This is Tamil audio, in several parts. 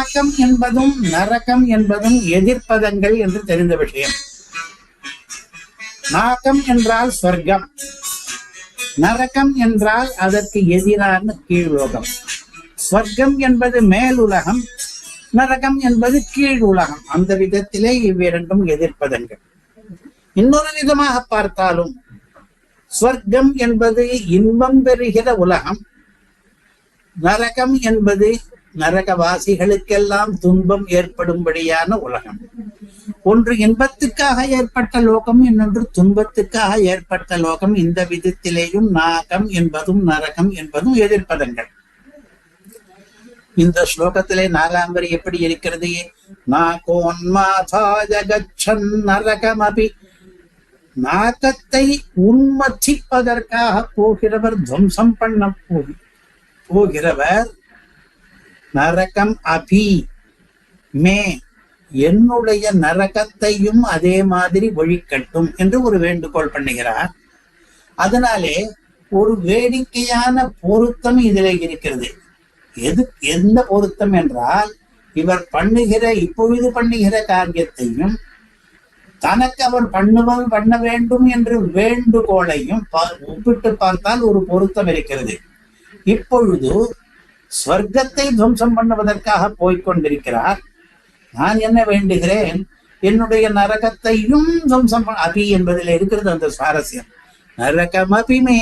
நாகம் என்பதும் நரகம் என்பதும் எதிர்ப்பதங்கள் என்று தெரிந்த விஷயம். நாகம் என்றால் சொர்க்கம், நரகம் என்றால் அதற்கு எதிரான கீழுலகம். சொர்க்கம் என்பது மேலுலகம், நரகம் என்பது கீழ் உலகம். அந்த விதத்திலே இவ்விரண்டும் எதிர்ப்பதங்கள். இன்னொரு விதமாக பார்த்தாலும் சொர்க்கம் என்பது இன்பம் பெறுகிற உலகம், நரகம் என்பது நரகவாசிகளுக்கெல்லாம் துன்பம் ஏற்படும்படியான உலகம். ஒன்று இன்பத்துக்காக ஏற்பட்ட லோகம், இன்னொன்று துன்பத்துக்காக ஏற்பட்ட லோகம். இந்த விதத்திலேயும் நாகம் என்பதும் நரகம் என்பதும் எதிர்ப்பதங்கள். இந்த ஸ்லோகத்திலே 4ஆம் வரி எப்படி இருக்கிறது? நாகோன்மாதாய கச்சன் நரகமபி. நாகத்தை உன்மதிப்பதற்காக போகிறவர், துவம்சம் பண்ண போகிறவர், நரகம் அபி மே, என்னுடைய நரகத்தையும் அதே மாதிரி ஒழிக்கட்டும் என்று ஒரு வேண்டுகோள் பண்ணுகிறார். அதனாலே ஒரு வேடிக்கையான பொருத்தம் இதில் இருக்கிறது. எந்த பொருத்தம் என்றால், இவர் இப்பொழுது பண்ணுகிற காரியத்தையும் தனக்கு அவர் பண்ண வேண்டும் என்று வேண்டுகோளையும் ஒப்பிட்டு பார்த்தால் ஒரு பொருத்தம் இருக்கிறது. இப்பொழுது ஸ்வர்க்கத்தை துவம்சம் பண்ணுவதற்காக போய்கொண்டிருக்கிறார். நான் என்ன வேண்டுகிறேன்? என்னுடைய நரகத்தையும் துவம்சம் அபி என்பதில் இருக்கிறது அந்த சுவாரஸ்யம். நரகம் அபிமே,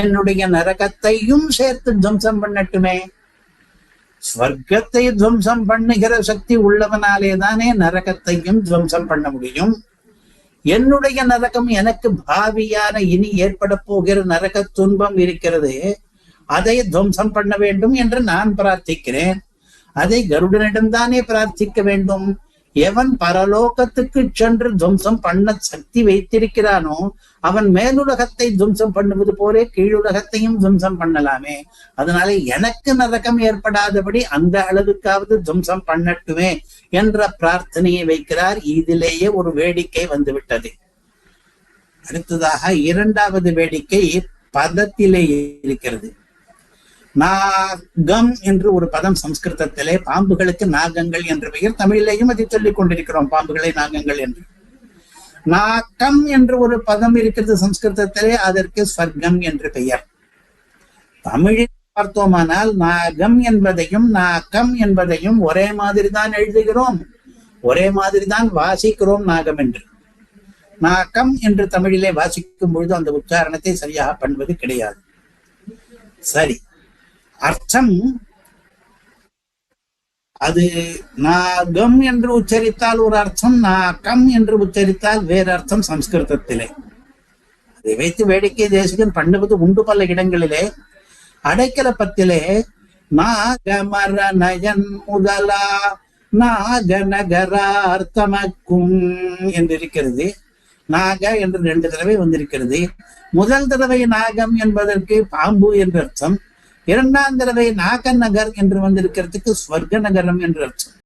என்னுடைய நரகத்தையும் சேர்த்து துவம்சம் பண்ணட்டுமே. ஸ்வர்க்கத்தை துவம்சம் பண்ணுகிற சக்தி உள்ளவனாலே தானே நரகத்தையும் துவம்சம் பண்ண முடியும். என்னுடைய நரகம், எனக்கு பாவியான இனி ஏற்பட போகிற நரக துன்பம் இருக்கிறது, அதை துவம்சம் பண்ண வேண்டும் என்று நான் பிரார்த்திக்கிறேன். அதை கருடனிடம்தானே பிரார்த்திக்க வேண்டும். எவன் பரலோகத்துக்கு சென்று துவம்சம் பண்ண சக்தி வைத்திருக்கிறானோ அவன் மேலுலகத்தை துவம்சம் பண்ணுவது போலே கீழுலகத்தையும் துவம்சம் பண்ணலாமே. அதனால எனக்கு நரகம் ஏற்படாதபடி அந்த அளவுக்காவது துவம்சம் பண்ணட்டுமே என்ற பிரார்த்தனையை வைக்கிறார். இதிலேயே ஒரு வேடிக்கை வந்துவிட்டது. அடுத்ததாக 2வது வேடிக்கை பதத்திலே இருக்கிறது. நாகம் என்று ஒரு பதம் சம்ஸ்கிருதத்திலே, பாம்புகளுக்கு நாகங்கள் என்று பெயர். தமிழிலேயும் அதை சொல்லிக் கொண்டிருக்கிறோம், பாம்புகளை நாகங்கள் என்று. நாகம் என்று ஒரு பதம் இருக்கிறது சம்ஸ்கிருதத்திலே, அதற்கு ஸ்வர்க்கம் என்று பெயர். தமிழில் பார்த்தோமானால் நாகம் என்பதையும் நாகம் என்பதையும் ஒரே மாதிரி தான் எழுதுகிறோம், ஒரே மாதிரி தான் வாசிக்கிறோம் நாகம் என்று. நாகம் என்று தமிழிலே வாசிக்கும் பொழுது அந்த உச்சாரணத்தை சரியாக பண்ணுவது கிடையாது. சரி, அர்த்தம் அது நாகம் என்று உச்சரித்தால் ஒரு அர்த்தம், நாகம் என்று உச்சரித்தால் வேறு அர்த்தம் சம்ஸ்கிருதத்திலே. அதை வைத்து வேடிக்கை தேசிகன் பண்ணுவது உண்டு பல இடங்களிலே. அடைக்கலப்பத்திலே நாகமரநயன் முதலா நாகநகரார்த்தமக்கும் என்றிருக்கிறது. நாக என்று 2 தடவை வந்திருக்கிறது. முதல் தடவை நாகம் என்பதற்கு பாம்பு என்று அர்த்தம், 2ஆம் தடவை நாக நகர் என்று வந்திருக்கிறதுக்கு ஸ்வர்க நகரம் என்று அர்த்தம்.